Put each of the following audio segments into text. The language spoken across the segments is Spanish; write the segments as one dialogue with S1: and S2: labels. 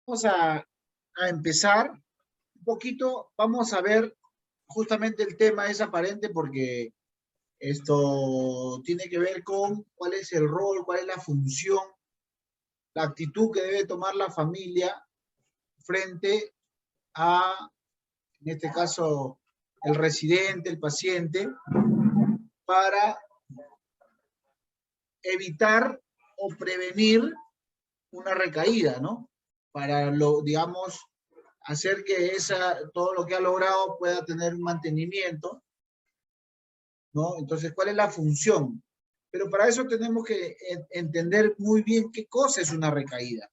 S1: Vamos a empezar un poquito, vamos a ver justamente el tema es aparente porque esto tiene que ver con cuál es el rol, cuál es la función, la actitud que debe tomar la familia frente a, en este caso, el residente, el paciente, para evitar o prevenir una recaída, ¿no? Para, digamos, hacer que todo lo que ha logrado pueda tener un mantenimiento, ¿no? Entonces, ¿cuál es la función? Pero para eso tenemos que entender muy bien qué cosa es una recaída,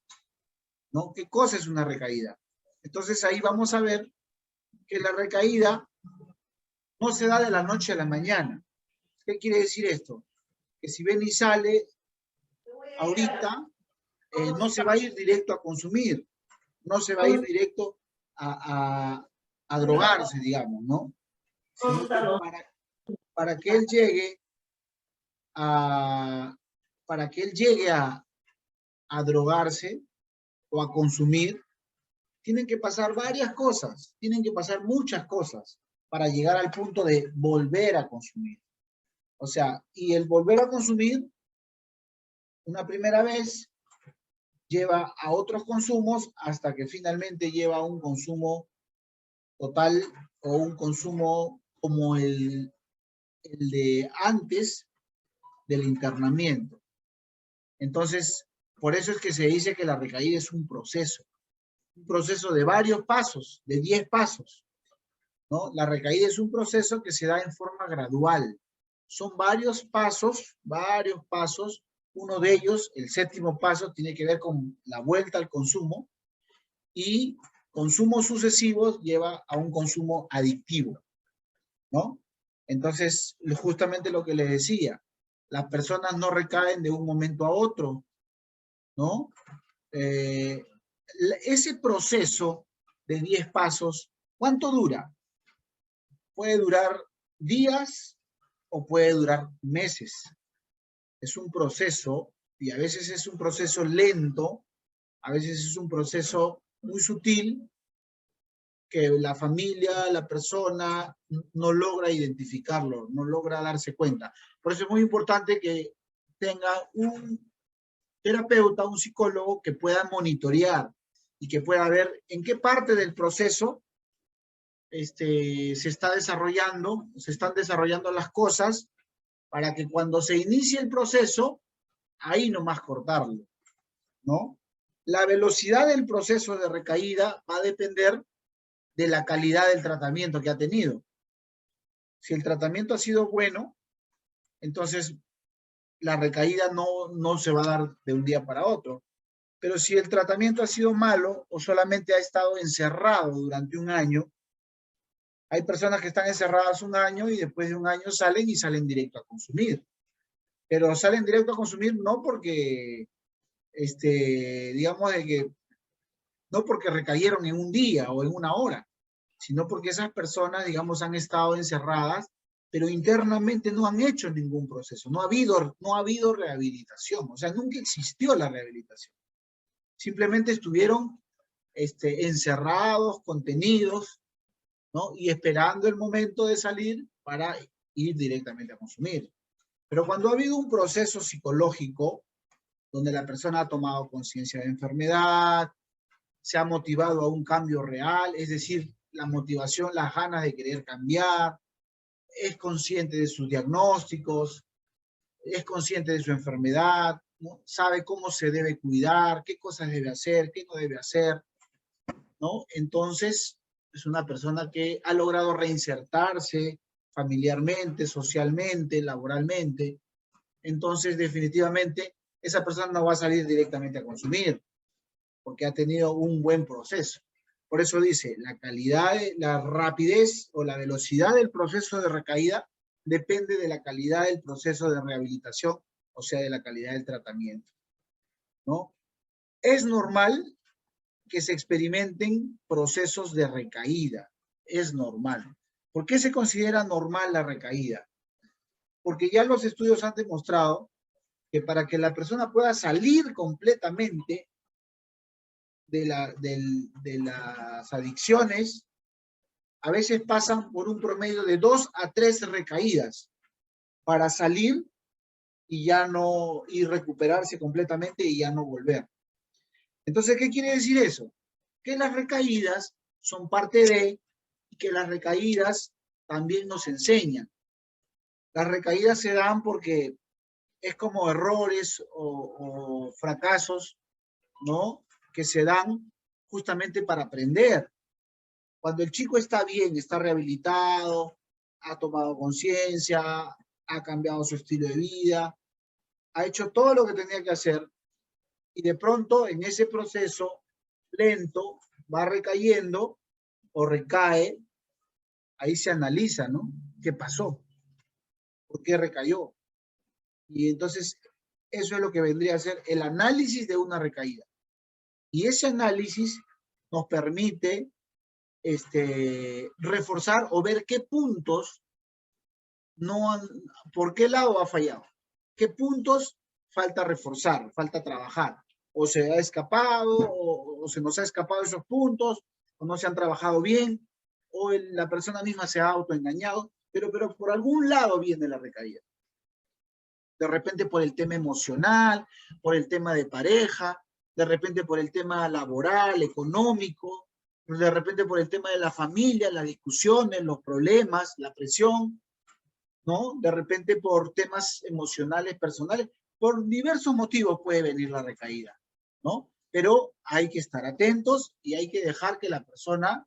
S1: ¿no? ¿Qué cosa es una recaída? Entonces ahí vamos a ver que la recaída no se da de la noche a la mañana. ¿Qué quiere decir esto? Que si ven y sale ahorita, no se va a ir directo a consumir, no se va a ir directo a drogarse, digamos, ¿no? Sino que para que él llegue a, para que él llegue a drogarse o a consumir, tienen que pasar varias cosas, tienen que pasar muchas cosas para llegar al punto de volver a consumir. O sea, y el volver a consumir una primera vez lleva a otros consumos hasta que finalmente lleva a un consumo total o un consumo como el de antes del internamiento. Entonces, por eso es que se dice que la recaída es un proceso de varios pasos, de 10 pasos, ¿no? La recaída es un proceso que se da en forma gradual. Son varios pasos. Uno de ellos, el séptimo paso, tiene que ver con la vuelta al consumo y consumos sucesivos lleva a un consumo adictivo, ¿no? Entonces, justamente lo que les decía, las personas no recaen de un momento a otro, ¿no? Ese proceso de 10 pasos, ¿cuánto dura? Puede durar días o puede durar meses. Es un proceso y a veces es un proceso lento, a veces es un proceso muy sutil que la familia, la persona no logra identificarlo, no logra darse cuenta. Por eso es muy importante que tenga un terapeuta, un psicólogo que pueda monitorear y que pueda ver en qué parte del proceso se están desarrollando las cosas para que cuando se inicie el proceso, ahí nomás cortarlo, ¿no? La velocidad del proceso de recaída va a depender de la calidad del tratamiento que ha tenido. Si el tratamiento ha sido bueno, entonces la recaída no se va a dar de un día para otro. Pero si el tratamiento ha sido malo o solamente ha estado encerrado durante un año, hay personas que están encerradas un año y después de un año salen directo a consumir. Pero salen directo a consumir no porque, digamos, no porque recayeron en un día o en una hora, sino porque esas personas, digamos, han estado encerradas, pero internamente no han hecho ningún proceso. No ha habido rehabilitación. O sea, nunca existió la rehabilitación. Simplemente estuvieron encerrados, contenidos, ¿no? Y esperando el momento de salir para ir directamente a consumir. Pero cuando ha habido un proceso psicológico donde la persona ha tomado conciencia de enfermedad, se ha motivado a un cambio real, es decir, la motivación, las ganas de querer cambiar, es consciente de sus diagnósticos, es consciente de su enfermedad, ¿no? Sabe cómo se debe cuidar, qué cosas debe hacer, qué no debe hacer, ¿no? Entonces, es una persona que ha logrado reinsertarse familiarmente, socialmente, laboralmente. Entonces, definitivamente, esa persona no va a salir directamente a consumir, porque ha tenido un buen proceso. Por eso dice, la calidad, la rapidez o la velocidad del proceso de recaída depende de la calidad del proceso de rehabilitación, o sea, de la calidad del tratamiento, ¿no? Es normal que se experimenten procesos de recaída. Es normal. ¿Por qué se considera normal la recaída? Porque ya los estudios han demostrado que para que la persona pueda salir completamente de las adicciones a veces pasan por un promedio de 2 a 3 recaídas para salir y recuperarse completamente y ya no volver. Entonces, ¿qué quiere decir eso? Que las recaídas son parte de, y que las recaídas también nos enseñan. Las recaídas se dan porque es como errores o fracasos, ¿no? Que se dan justamente para aprender. Cuando el chico está bien, está rehabilitado, ha tomado conciencia, ha cambiado su estilo de vida, ha hecho todo lo que tenía que hacer, y de pronto en ese proceso lento va recayendo o recae, ahí se analiza, ¿no? ¿Qué pasó? ¿Por qué recayó? Y entonces eso es lo que vendría a ser el análisis de una recaída. Y ese análisis nos permite reforzar o ver qué puntos no han, por qué lado ha fallado, qué puntos falta reforzar, falta trabajar, o se ha escapado, o se nos ha escapado esos puntos, o no se han trabajado bien, o la persona misma se ha autoengañado, pero por algún lado viene la recaída. De repente por el tema emocional, por el tema de pareja, de repente por el tema laboral, económico, de repente por el tema de la familia, las discusiones, los problemas, la presión, ¿no? De repente por temas emocionales, personales, por diversos motivos puede venir la recaída, ¿no? Pero hay que estar atentos y hay que dejar que la persona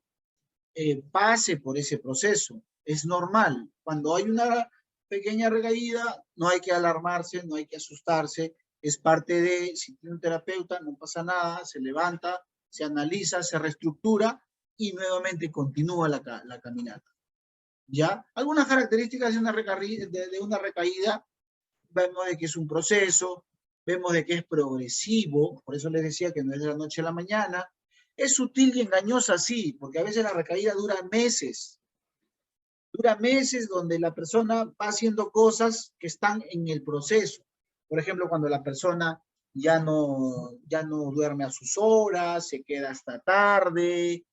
S1: pase por ese proceso. Es normal. Cuando hay una pequeña recaída, no hay que alarmarse, no hay que asustarse. Es parte de, si tiene un terapeuta, no pasa nada, se levanta, se analiza, se reestructura y nuevamente continúa la caminata. ¿Ya? Algunas características de una recaída, vemos de que es un proceso, vemos de que es progresivo, por eso les decía que no es de la noche a la mañana. Es sutil y engañosa, sí, porque a veces la recaída dura meses donde la persona va haciendo cosas que están en el proceso. Por ejemplo, cuando la persona ya no duerme a sus horas, se queda hasta tarde,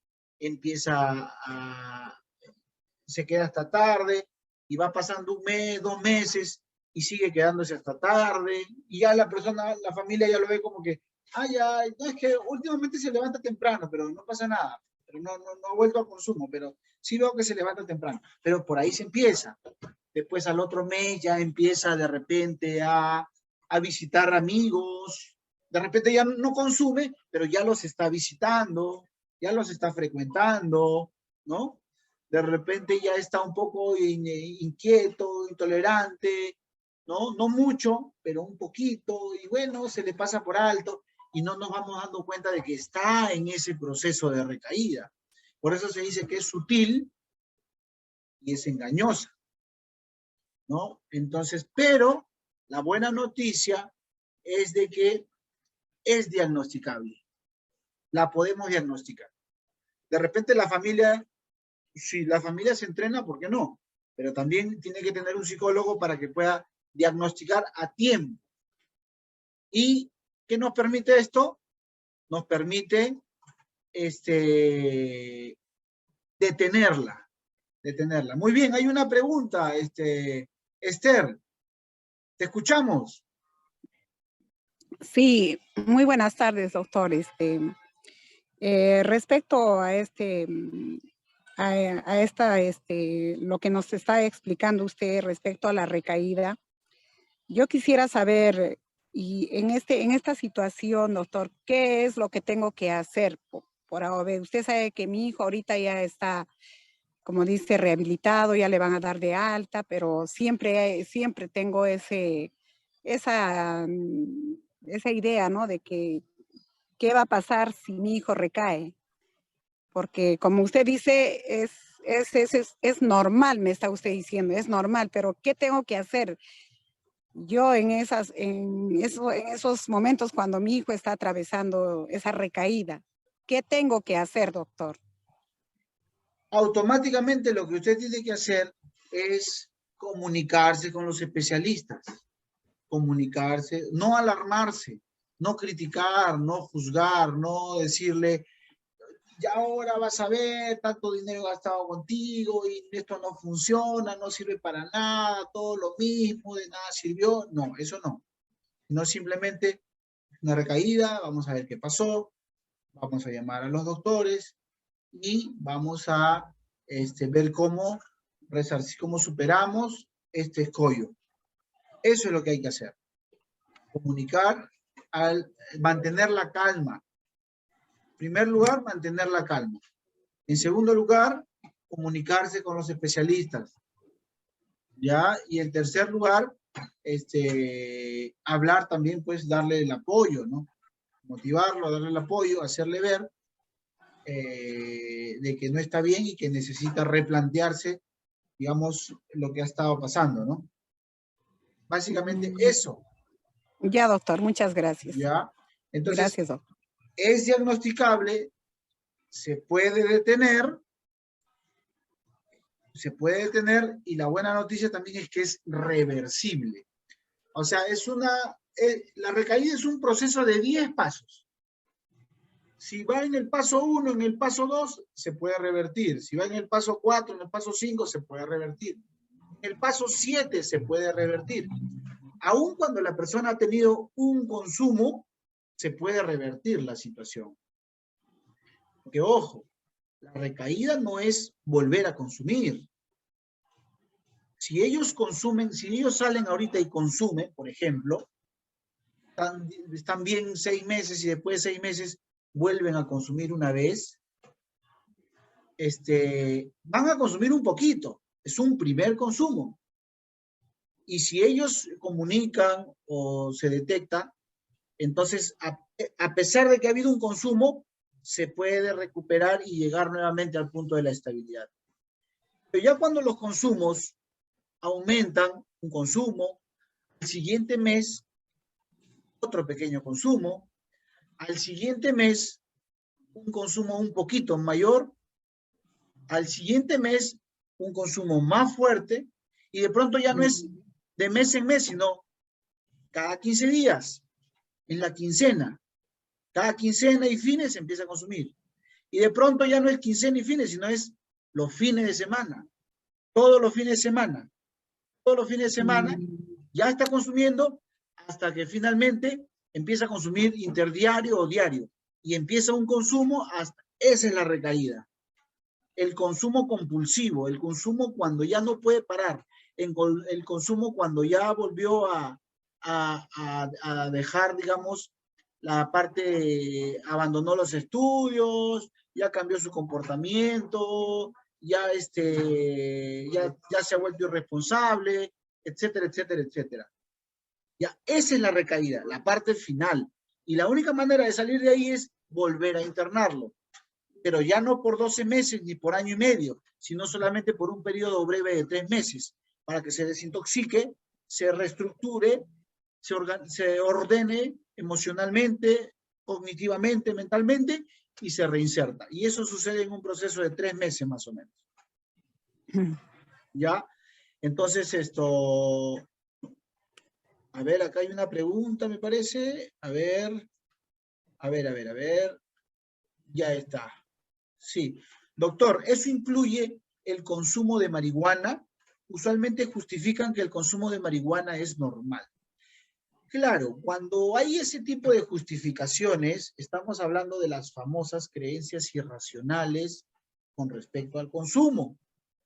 S1: se queda hasta tarde y va pasando un mes, 2 meses y sigue quedándose hasta tarde y ya la persona, la familia ya lo ve como que, ay, no es que últimamente se levanta temprano, pero no pasa nada, pero no ha vuelto al consumo, pero sí veo que se levanta temprano, pero por ahí se empieza. Después al otro mes ya empieza de repente a visitar amigos, de repente ya no consume, pero ya los está visitando, ya los está frecuentando, ¿no? De repente ya está un poco inquieto, intolerante, ¿no? No mucho, pero un poquito, y bueno, se le pasa por alto y no nos vamos dando cuenta de que está en ese proceso de recaída. Por eso se dice que es sutil y es engañosa, ¿no? Entonces, pero la buena noticia es de que es diagnosticable. La podemos diagnosticar. De repente la familia, si la familia se entrena, ¿por qué no? Pero también tiene que tener un psicólogo para que pueda diagnosticar a tiempo. ¿Y qué nos permite esto? Nos permite detenerla. Muy bien, hay una pregunta, Esther, ¿te escuchamos?
S2: Sí, muy buenas tardes, doctor. Respecto a lo que nos está explicando usted respecto a la recaída, yo quisiera saber, y en esta situación, doctor, ¿qué es lo que tengo que hacer por ahora? Usted sabe que mi hijo ahorita ya está, como dice, rehabilitado, ya le van a dar de alta, pero siempre tengo esa idea, ¿no? De que qué va a pasar si mi hijo recae. Porque como usted dice, es normal, me está usted diciendo, es normal, pero ¿qué tengo que hacer? Yo en esos momentos cuando mi hijo está atravesando esa recaída, ¿qué tengo que hacer, doctor?
S1: Automáticamente lo que usted tiene que hacer es comunicarse con los especialistas, comunicarse, no alarmarse, No criticar, no juzgar, no decirle, ya ahora vas a ver, tanto dinero gastado contigo y esto no funciona, no sirve para nada, todo lo mismo, de nada sirvió. No, eso no. No simplemente una recaída, vamos a ver qué pasó, vamos a llamar a los doctores y vamos a ver cómo resarcir, cómo superamos este escollo. Eso es lo que hay que hacer. Comunicar, mantener la calma. En primer lugar, mantener la calma. En segundo lugar, comunicarse con los especialistas. ¿Ya? Y en tercer lugar, hablar también, pues, darle el apoyo, ¿no? Motivarlo, darle el apoyo, hacerle ver de que no está bien y que necesita replantearse, digamos, lo que ha estado pasando, ¿no? Básicamente eso.
S2: Ya, doctor, muchas gracias.
S1: ¿Ya? Entonces,
S2: gracias, doctor.
S1: Es diagnosticable, se puede detener y la buena noticia también es que es reversible. O sea, la recaída es un proceso de 10 pasos. Si va en el paso 1, en el paso 2, se puede revertir. Si va en el paso 4, en el paso 5, se puede revertir. En el paso 7 se puede revertir. Aún cuando la persona ha tenido un consumo, se puede revertir la situación. Porque, ojo, la recaída no es volver a consumir. Si ellos consumen, si ellos salen ahorita y consumen, por ejemplo, están bien 6 meses y después de 6 meses vuelven a consumir una vez, van a consumir un poquito. Es un primer consumo. Y si ellos comunican o se detecta, entonces, a pesar de que ha habido un consumo, se puede recuperar y llegar nuevamente al punto de la estabilidad. Pero ya cuando los consumos aumentan, un consumo, al siguiente mes, otro pequeño consumo, al siguiente mes, un consumo un poquito mayor, al siguiente mes, un consumo más fuerte, y de pronto ya no es de mes en mes, sino cada 15 días, en la quincena. Cada quincena y fines se empieza a consumir. Y de pronto ya no es quincena y fines, sino es los fines de semana. Todos los fines de semana. Todos los fines de semana ya está consumiendo hasta que finalmente empieza a consumir interdiario o diario. Y empieza un consumo, esa es la recaída. El consumo compulsivo, el consumo cuando ya no puede parar, el consumo cuando ya volvió a dejar, digamos, la parte, abandonó los estudios, ya cambió su comportamiento, ya se ha vuelto irresponsable, etcétera, etcétera, etcétera. Ya, esa es la recaída, la parte final. Y la única manera de salir de ahí es volver a internarlo. Pero ya no por 12 meses ni por año y medio, sino solamente por un periodo breve de 3 meses, para que se desintoxique, se reestructure, se ordene emocionalmente, cognitivamente, mentalmente, y se reinserta. Y eso sucede en un proceso de 3 meses más o menos. ¿Ya? Entonces, a ver, acá hay una pregunta, me parece. A ver. Ya está. Sí. Doctor, ¿eso incluye el consumo de marihuana? Usualmente justifican que el consumo de marihuana es normal. Claro, cuando hay ese tipo de justificaciones, estamos hablando de las famosas creencias irracionales con respecto al consumo,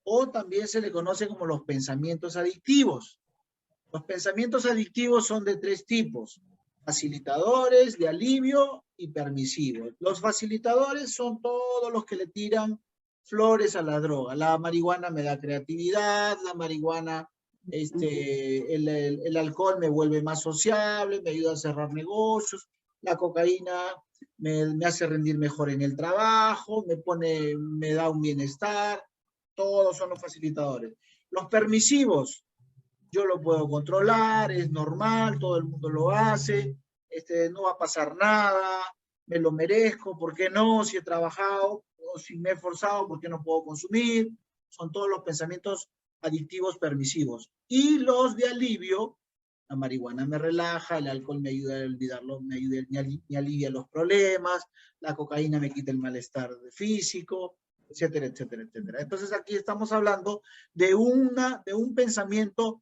S1: o también se le conoce como los pensamientos adictivos. Los pensamientos adictivos son de 3 tipos: facilitadores, de alivio y permisivos. Los facilitadores son todos los que le tiran flores a la droga. La marihuana me da creatividad, la marihuana, el alcohol me vuelve más sociable, me ayuda a cerrar negocios, la cocaína me hace rendir mejor en el trabajo, me da un bienestar. Todos son los facilitadores. Los permisivos, yo lo puedo controlar, es normal, todo el mundo lo hace, no va a pasar nada, me lo merezco, ¿por qué no? Si he trabajado o si me he esforzado, ¿por qué no puedo consumir? Son todos los pensamientos adictivos permisivos. Y los de alivio La marihuana me relaja, el alcohol me ayuda a olvidarlo, me alivia los problemas, la cocaína me quita el malestar físico, etcétera, etcétera, etcétera. Entonces aquí estamos hablando de un pensamiento,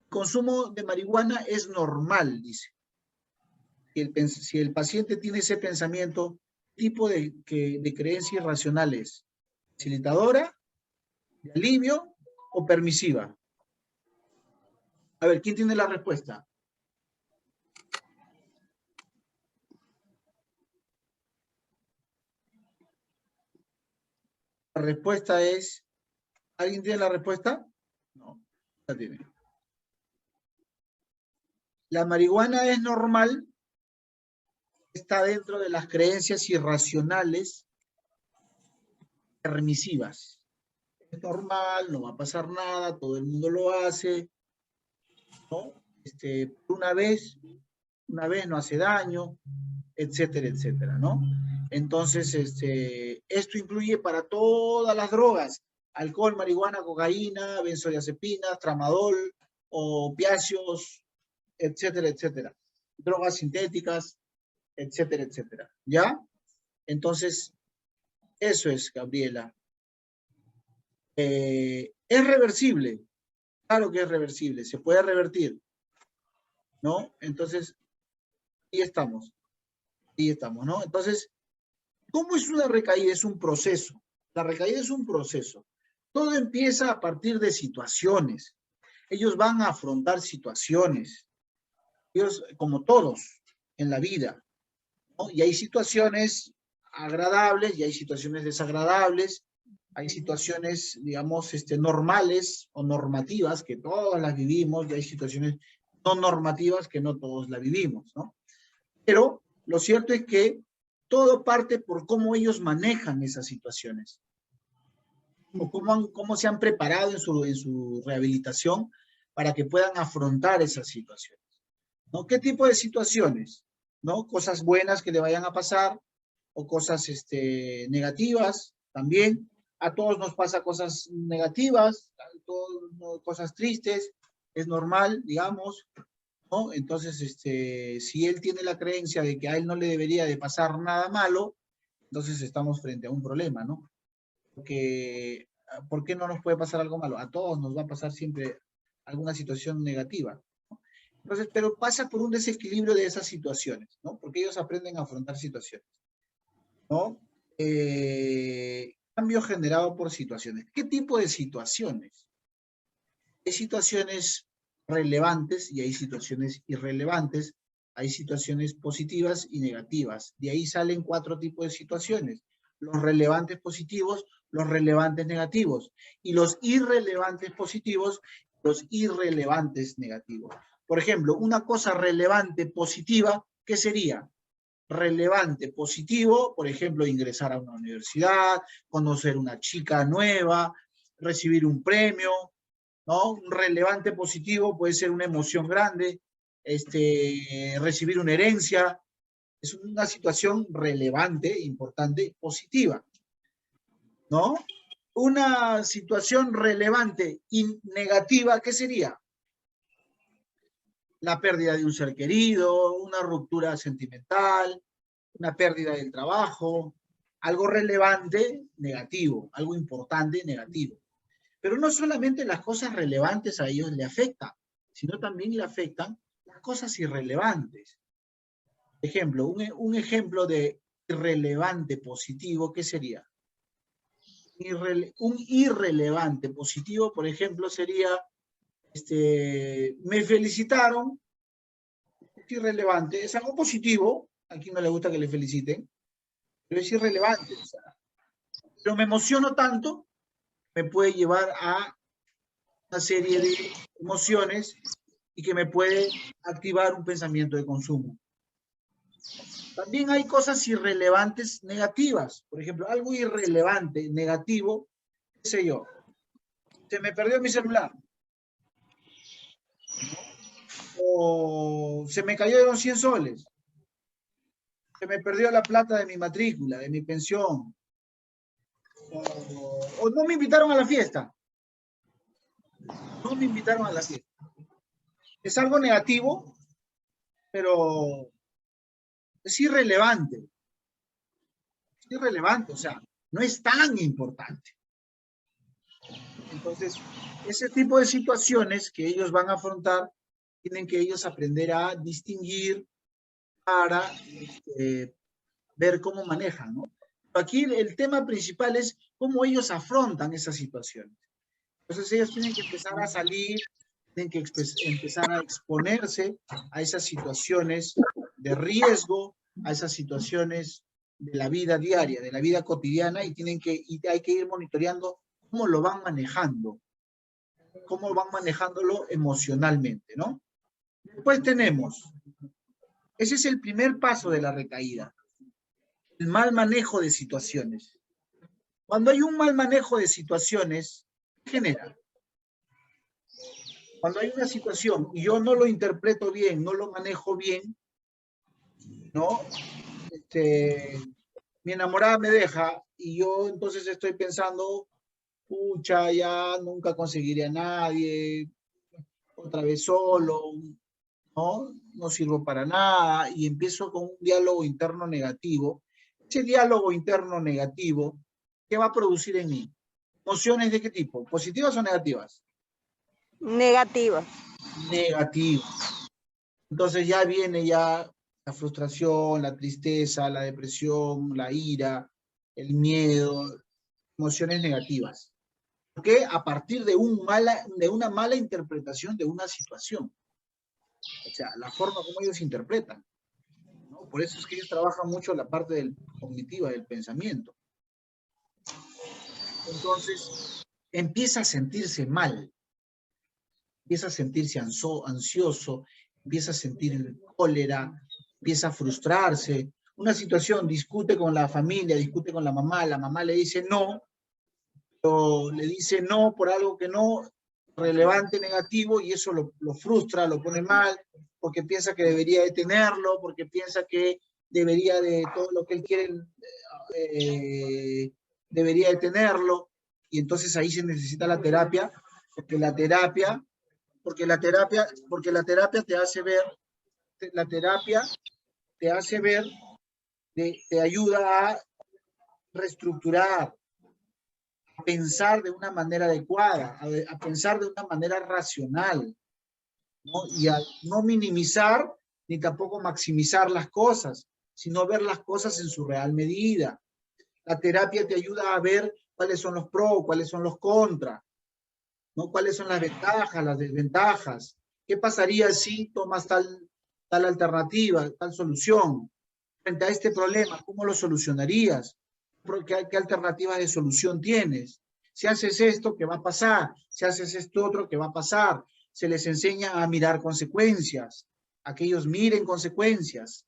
S1: consumo de marihuana es normal, dice. Si el paciente tiene ese pensamiento, tipo de creencia irracional es facilitadora, de alivio o permisiva. A ver, ¿quién tiene la respuesta? La respuesta es, ¿alguien tiene la respuesta? No, la tiene. La marihuana es normal, está dentro de las creencias irracionales permisivas. Es normal, no va a pasar nada, todo el mundo lo hace, ¿no? Una vez no hace daño, etcétera, etcétera, ¿no? Entonces, esto incluye para todas las drogas, alcohol, marihuana, cocaína, benzodiazepinas, tramadol, opiáceos, etcétera, etcétera. Drogas sintéticas, etcétera, etcétera. ¿Ya? Entonces, eso es, Gabriela. ¿Es reversible? Claro que es reversible, se puede revertir, ¿no? Entonces, ahí estamos, ¿no? Entonces, ¿cómo es una recaída? Es un proceso. La recaída es un proceso. Todo empieza a partir de situaciones. Ellos van a afrontar situaciones. Ellos, como todos en la vida, ¿no? Y hay situaciones agradables y hay situaciones desagradables. Hay situaciones, digamos, normales o normativas que todas las vivimos y hay situaciones no normativas que no todos las vivimos, ¿no? Pero lo cierto es que todo parte por cómo ellos manejan esas situaciones o cómo se han preparado en su rehabilitación para que puedan afrontar esas situaciones, ¿no? ¿Qué tipo de situaciones? ¿No? Cosas buenas que le vayan a pasar o cosas negativas también. A todos nos pasa cosas negativas, cosas tristes, es normal, digamos, ¿no? Entonces, si él tiene la creencia de que a él no le debería de pasar nada malo, entonces estamos frente a un problema, ¿no? Porque, ¿por qué no nos puede pasar algo malo? A todos nos va a pasar siempre alguna situación negativa, ¿no? Entonces, pero pasa por un desequilibrio de esas situaciones, ¿no? Porque ellos aprenden a afrontar situaciones, ¿no? Cambio generado por situaciones. ¿Qué tipo de situaciones? Hay situaciones relevantes y hay situaciones irrelevantes. Hay situaciones positivas y negativas. De ahí salen 4 tipos de situaciones. Los relevantes positivos, los relevantes negativos. Y los irrelevantes positivos, los irrelevantes negativos. Por ejemplo, una cosa relevante positiva, ¿qué sería? Relevante positivo, por ejemplo, ingresar a una universidad, conocer una chica nueva, recibir un premio, ¿no? Un relevante positivo puede ser una emoción grande, recibir una herencia, es una situación relevante, importante, positiva, ¿no? Una situación relevante y negativa, ¿qué sería? La pérdida de un ser querido, una ruptura sentimental, una pérdida del trabajo, algo relevante, negativo, algo importante, negativo. Pero no solamente las cosas relevantes a ellos le afectan, sino también le afectan las cosas irrelevantes. Ejemplo, un ejemplo de irrelevante positivo, ¿qué sería? Un irrelevante positivo, por ejemplo, sería, me felicitaron, es irrelevante, es algo positivo, a quien no le gusta que le feliciten, pero es irrelevante. O sea, pero me emociono tanto, me puede llevar a una serie de emociones y que me puede activar un pensamiento de consumo. También hay cosas irrelevantes negativas. Por ejemplo, algo irrelevante, negativo, qué sé yo, se me perdió mi celular. O se me cayeron 100 soles. Se me perdió la plata de mi matrícula, de mi pensión. O no me invitaron a la fiesta. No me invitaron a la fiesta. Es algo negativo, pero es irrelevante. Es irrelevante, o sea, no es tan importante. Entonces, ese tipo de situaciones que ellos van a afrontar, tienen que ellos aprender a distinguir para ver cómo manejan, ¿no? Aquí el tema principal es cómo ellos afrontan esas situaciones. Entonces ellos tienen que empezar a salir, tienen que empezar a exponerse a esas situaciones de riesgo, a esas situaciones de la vida diaria, de la vida cotidiana, y hay que ir monitoreando cómo lo van manejando, cómo van manejándolo emocionalmente, ¿no? Después tenemos, ese es el primer paso de la recaída, el mal manejo de situaciones. Cuando hay un mal manejo de situaciones, ¿qué genera? Cuando hay una situación y yo no lo interpreto bien, no lo manejo bien, ¿no? Mi enamorada me deja y yo entonces estoy pensando, pucha, ya nunca conseguiré a nadie, otra vez solo, ¿no? No sirvo para nada, y empiezo con un diálogo interno negativo. Ese diálogo interno negativo, ¿qué va a producir en mí? ¿Emociones de qué tipo? ¿Positivas o negativas?
S3: Negativa.
S1: Negativas. Entonces ya viene ya la frustración, la tristeza, la depresión, la ira, el miedo, emociones negativas. ¿Por qué? A partir de una mala interpretación de una situación. O sea, la forma como ellos interpretan, ¿no? Por eso es que ellos trabajan mucho la parte cognitiva del pensamiento. Entonces, empieza a sentirse mal, empieza a sentirse ansioso, empieza a sentir cólera, empieza a frustrarse. Una situación, discute con la familia, discute con la mamá le dice no, o le dice no por algo que no, relevante, negativo, y eso lo frustra, lo pone mal, porque piensa que debería de tenerlo, porque piensa que debería de todo lo que él quiere, debería de tenerlo, y entonces ahí se necesita la terapia, porque la terapia te hace ver, la terapia te hace ver, te ayuda a reestructurar, a pensar de una manera adecuada, a pensar de una manera racional, ¿no? Y a no minimizar ni tampoco maximizar las cosas, sino ver las cosas en su real medida. La terapia te ayuda a ver cuáles son los pros, cuáles son los contras, ¿no? Cuáles son las ventajas, las desventajas. ¿Qué pasaría si tomas tal alternativa, tal solución? Frente a este problema, ¿cómo lo solucionarías? ¿Qué alternativas de solución tienes? Si haces esto, ¿qué va a pasar? Si haces esto otro, ¿qué va a pasar? Se les enseña a mirar consecuencias, a que ellos miren consecuencias,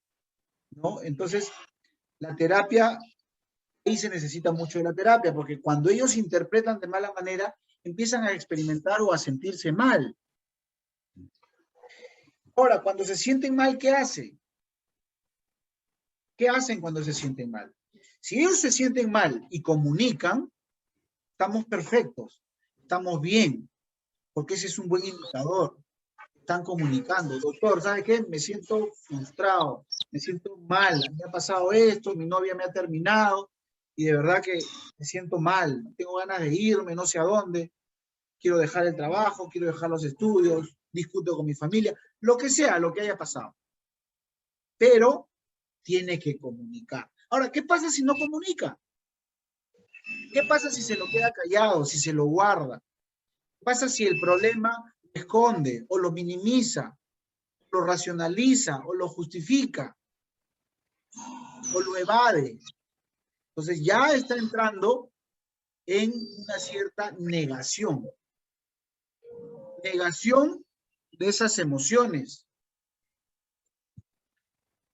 S1: ¿no? Entonces, la terapia, ahí se necesita mucho de la terapia, porque cuando ellos interpretan de mala manera, empiezan a experimentar o a sentirse mal. Ahora, cuando se sienten mal, ¿qué hacen? ¿Qué hacen cuando se sienten mal? Si ellos se sienten mal y comunican, estamos perfectos, estamos bien, porque ese es un buen indicador. Están comunicando, doctor, ¿sabe qué? Me siento frustrado, me siento mal, me ha pasado esto, mi novia me ha terminado, y de verdad que me siento mal, tengo ganas de irme, no sé a dónde, quiero dejar el trabajo, quiero dejar los estudios, discuto con mi familia, lo que sea, lo que haya pasado. Pero tiene que comunicar. Ahora, ¿qué pasa si no comunica? ¿Qué pasa si se lo queda callado, si se lo guarda? ¿Qué pasa si el problema lo esconde o lo minimiza, lo racionaliza o lo justifica o lo evade? Entonces ya está entrando en una cierta negación. Negación de esas emociones,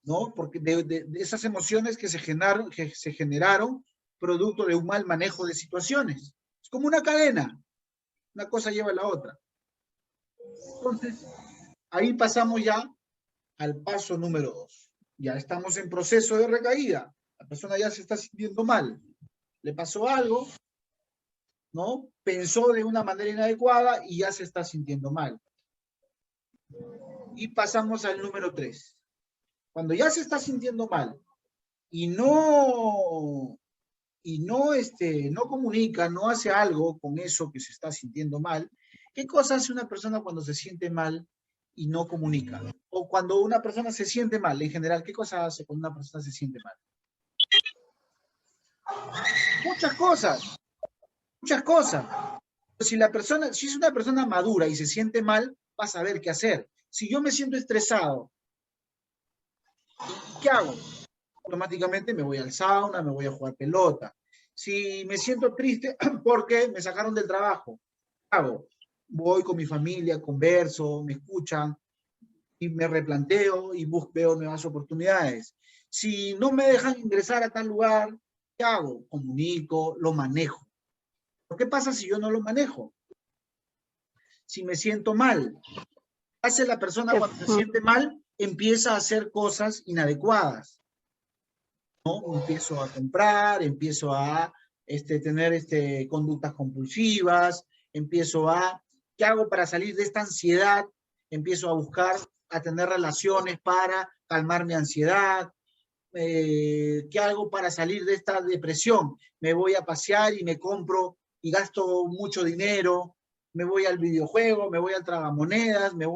S1: ¿no? Porque de esas emociones que se generaron producto de un mal manejo de situaciones. Es como una cadena, una cosa lleva a la otra. Entonces, ahí pasamos ya al paso número 2. Ya estamos en proceso de recaída. La persona ya se está sintiendo mal. Le pasó algo, ¿no? Pensó de una manera inadecuada y ya se está sintiendo mal. Y pasamos al número 3. Cuando ya se está sintiendo mal y no comunica, no hace algo con eso que se está sintiendo mal, ¿qué cosa hace una persona cuando se siente mal y no comunica? O cuando una persona se siente mal, en general, ¿qué cosa hace cuando una persona se siente mal? Muchas cosas, muchas cosas. Si es una persona madura y se siente mal, va a saber qué hacer. Si yo me siento estresado, ¿qué hago? Automáticamente me voy al sauna, me voy a jugar pelota. Si me siento triste porque me sacaron del trabajo, ¿qué hago? Voy con mi familia, converso, me escuchan y me replanteo y veo nuevas oportunidades. Si no me dejan ingresar a tal lugar, ¿qué hago? Comunico, lo manejo. ¿Pero qué pasa si yo no lo manejo? Si me siento mal, ¿qué hace la persona cuando se siente mal? Empieza a hacer cosas inadecuadas, ¿no? Empiezo a comprar, empiezo a tener conductas compulsivas, ¿qué hago para salir de esta ansiedad? Empiezo a buscar, a tener relaciones para calmar mi ansiedad. ¿Qué hago para salir de esta depresión? Me voy a pasear y me compro y gasto mucho dinero, me voy al videojuego, me voy al tragamonedas, me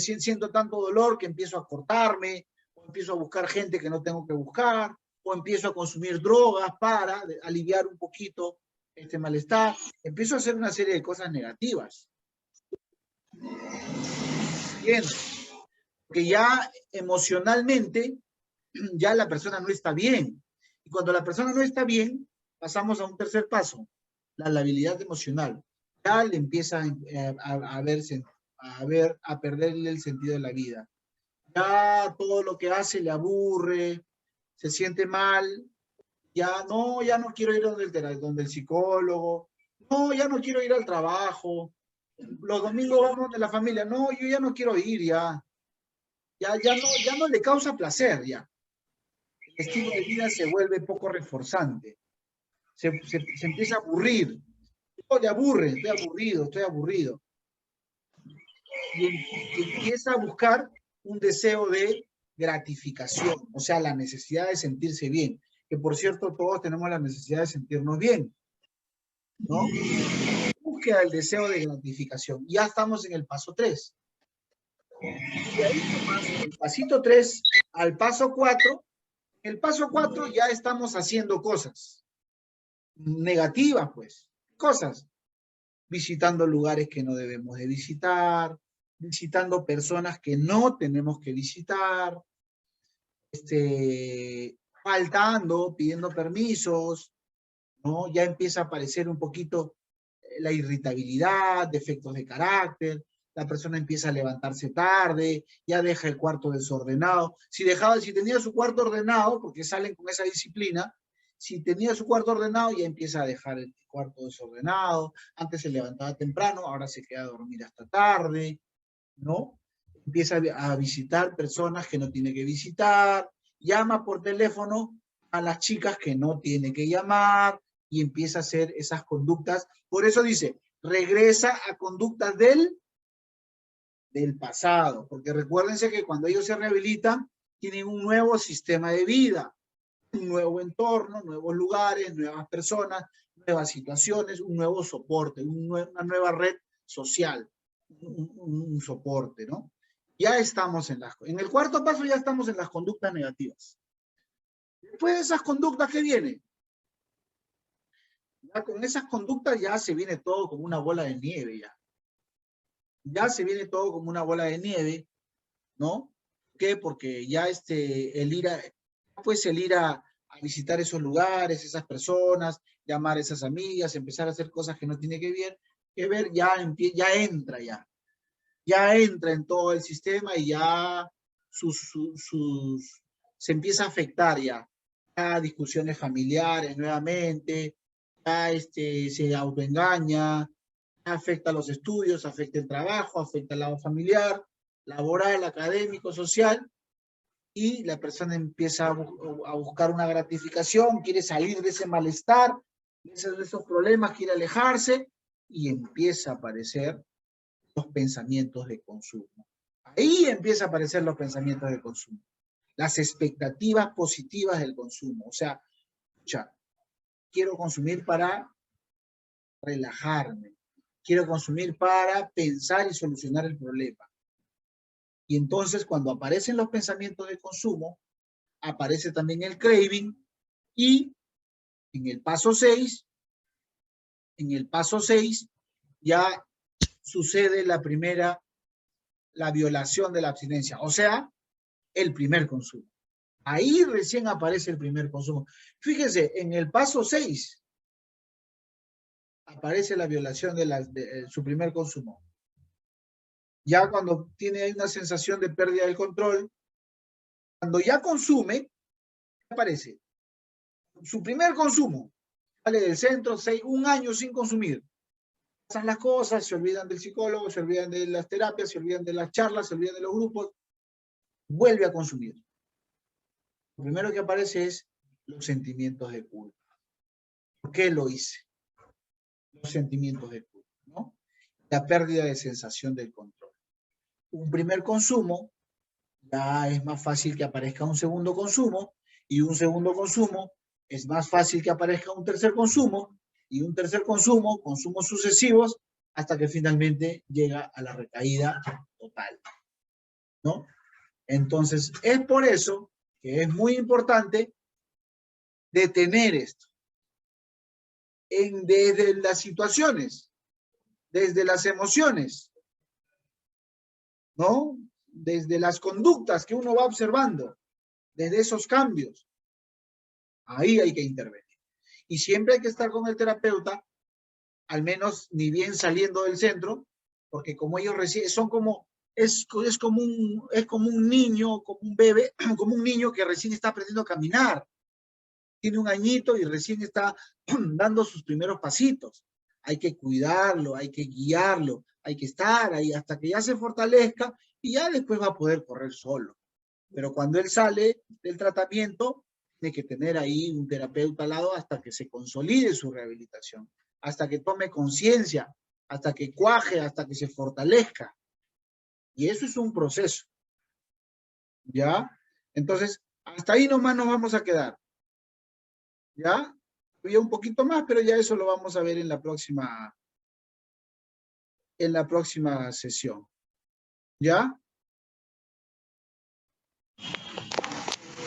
S1: siento tanto dolor que empiezo a cortarme, o empiezo a buscar gente que no tengo que buscar, o empiezo a consumir drogas para aliviar un poquito este malestar. Empiezo a hacer una serie de cosas negativas. Bien, porque ya emocionalmente ya la persona no está bien. Y cuando la persona no está bien, pasamos a un tercer paso, la labilidad emocional. Ya le empieza a perderle el sentido de la vida. Ya todo lo que hace le aburre, se siente mal, ya no quiero ir donde el psicólogo, no, ya no quiero ir al trabajo, los domingos vamos de la familia, no, yo ya no quiero ir, ya no le causa placer, ya. El estilo de vida se vuelve poco reforzante, se empieza a aburrir, todo le aburre, estoy aburrido, y empieza a buscar un deseo de gratificación, o sea, la necesidad de sentirse bien, que por cierto todos tenemos la necesidad de sentirnos bien, ¿no? Búsqueda del deseo de gratificación. Ya estamos en el paso 3. Y ahí nomás, el pasito 3 al paso 4, el paso 4 ya estamos haciendo cosas negativas, pues, cosas, visitando lugares que no debemos de visitar, visitando personas que no tenemos que visitar, faltando, pidiendo permisos, ¿no? Ya empieza a aparecer un poquito la irritabilidad, defectos de carácter, la persona empieza a levantarse tarde, ya deja el cuarto desordenado. Si tenía su cuarto ordenado, porque salen con esa disciplina, si tenía su cuarto ordenado, ya empieza a dejar el cuarto desordenado. Antes se levantaba temprano, ahora se queda a dormir hasta tarde, ¿no? Empieza a visitar personas que no tiene que visitar, llama por teléfono a las chicas que no tiene que llamar y empieza a hacer esas conductas. Por eso dice, regresa a conductas del pasado, porque recuérdense que cuando ellos se rehabilitan, tienen un nuevo sistema de vida, un nuevo entorno, nuevos lugares, nuevas personas, nuevas situaciones, un nuevo soporte, una nueva red social, un soporte, ¿no? Ya estamos en el cuarto paso, ya estamos en las conductas negativas. Después de esas conductas, ¿qué viene? Ya con esas conductas ya se viene todo como una bola de nieve, ya. Ya se viene todo como una bola de nieve, ¿no? ¿Por qué? Porque ya el ir a visitar esos lugares, esas personas, llamar a esas amigas, empezar a hacer cosas que no tiene que ver, ya entra ya. Ya entra en todo el sistema y ya se empieza a afectar ya. Ya discusiones familiares nuevamente, ya se autoengaña, ya afecta los estudios, afecta el trabajo, afecta el lado familiar, laboral, académico, social, y la persona empieza a buscar una gratificación, quiere salir de ese malestar, de esos problemas, quiere alejarse, y empieza a aparecer los pensamientos de consumo. Ahí empiezan a aparecer los pensamientos de consumo. Las expectativas positivas del consumo. O sea, quiero consumir para relajarme. Quiero consumir para pensar y solucionar el problema. Y entonces, cuando aparecen los pensamientos de consumo, aparece también el craving y en el paso 6, ya sucede la violación de la abstinencia, o sea, el primer consumo. Ahí recién aparece el primer consumo. Fíjese, en el paso 6 aparece la violación de su primer consumo. Ya cuando tiene una sensación de pérdida del control, cuando ya consume, aparece su primer consumo. Sale del centro, 1 año sin consumir. Pasan las cosas, se olvidan del psicólogo, se olvidan de las terapias, se olvidan de las charlas, se olvidan de los grupos, vuelve a consumir. Lo primero que aparece es los sentimientos de culpa. ¿Por qué lo hice? Los sentimientos de culpa, ¿no? La pérdida de sensación del control. Un primer consumo, ya es más fácil que aparezca un segundo consumo, y un segundo consumo es más fácil que aparezca un tercer consumo, y un tercer consumo, consumos sucesivos, hasta que finalmente llega a la recaída total, ¿no? Entonces, es por eso que es muy importante detener esto. Desde las situaciones, desde las emociones, ¿no? Desde las conductas que uno va observando, desde esos cambios. Ahí hay que intervenir. Y siempre hay que estar con el terapeuta, al menos ni bien saliendo del centro, porque como ellos recién son como, es como un niño, como un bebé, como un niño que recién está aprendiendo a caminar. Tiene 1 añito y recién está dando sus primeros pasitos. Hay que cuidarlo, hay que guiarlo, hay que estar ahí hasta que ya se fortalezca y ya después va a poder correr solo. Pero cuando él sale del tratamiento, tiene que tener ahí un terapeuta al lado hasta que se consolide su rehabilitación, hasta que tome conciencia, hasta que cuaje, hasta que se fortalezca. Y eso es un proceso. ¿Ya? Entonces, hasta ahí nomás nos vamos a quedar. ¿Ya? Había un poquito más, pero ya eso lo vamos a ver en la próxima sesión. ¿Ya?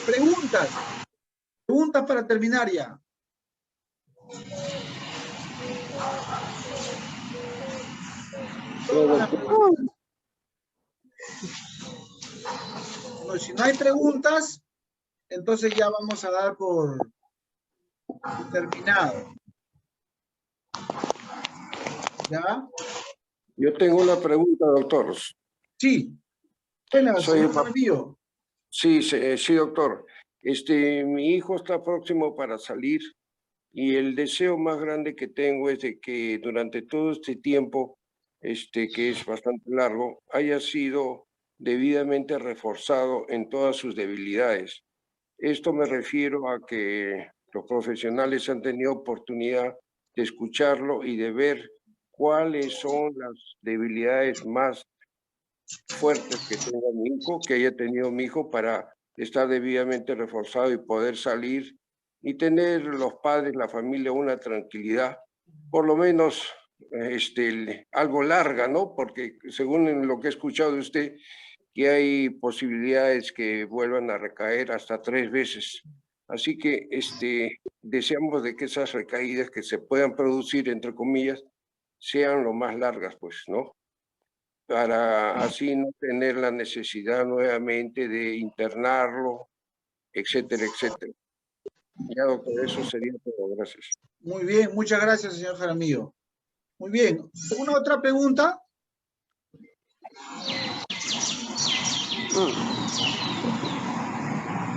S1: Preguntas. Preguntas para terminar ya. Bueno, si no hay preguntas, entonces ya vamos a dar por terminado. ¿Ya?
S4: Yo tengo una pregunta, doctor.
S1: Sí. Buenas,
S4: Soy
S1: señor Jaramillo.
S4: Sí, doctor. Mi hijo está próximo para salir y el deseo más grande que tengo es de que durante todo este tiempo, que es bastante largo, haya sido debidamente reforzado en todas sus debilidades. Esto me refiero a que los profesionales han tenido oportunidad de escucharlo y de ver cuáles son las debilidades más fuertes que tenga mi hijo, que haya tenido mi hijo para estar debidamente reforzado y poder salir y tener los padres, la familia, una tranquilidad, por lo menos algo larga, ¿no? Porque según lo que he escuchado de usted, que hay posibilidades que vuelvan a recaer hasta 3 veces. Así que deseamos de que esas recaídas que se puedan producir, entre comillas, sean lo más largas, pues, ¿no? Para así no tener la necesidad nuevamente de internarlo, etcétera, etcétera. Ya, doctor, eso sería todo. Gracias.
S1: Muy bien, muchas gracias, señor Jaramillo. Muy bien. ¿Alguna otra pregunta?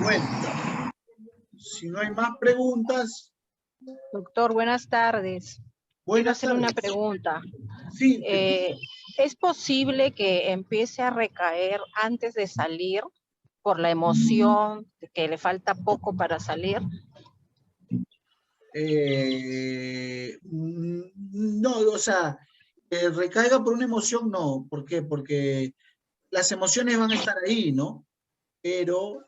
S1: Bueno, si no hay más preguntas.
S3: Doctor, buenas tardes. Quiero hacer una pregunta.
S1: Sí.
S3: ¿Es posible que empiece a recaer antes de salir por la emoción, de que le falta poco para salir?
S1: No, o sea, Que recaiga por una emoción, no. ¿Por qué? Porque las emociones van a estar ahí, ¿no? Pero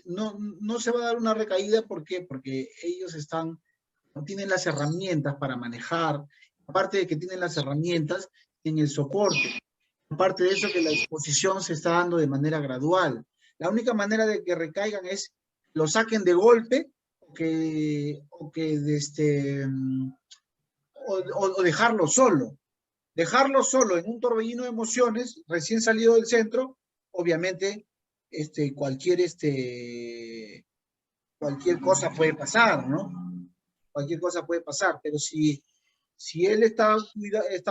S1: no se va a dar una recaída. ¿Por qué? Porque ellos no tienen las herramientas para manejar. Aparte de que tienen las herramientas, en el soporte. Aparte de eso, que la exposición se está dando de manera gradual. La única manera de que recaigan es lo saquen de golpe o dejarlo solo. Dejarlo solo en un torbellino de emociones, recién salido del centro, obviamente cualquier cosa puede pasar, ¿no? Cualquier cosa puede pasar, pero si él está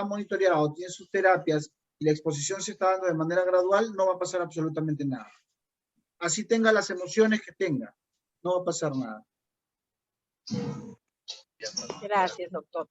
S1: monitoreado, tiene sus terapias y la exposición se está dando de manera gradual, no va a pasar absolutamente nada. Así tenga las emociones que tenga, no va a pasar nada.
S3: Gracias, doctor.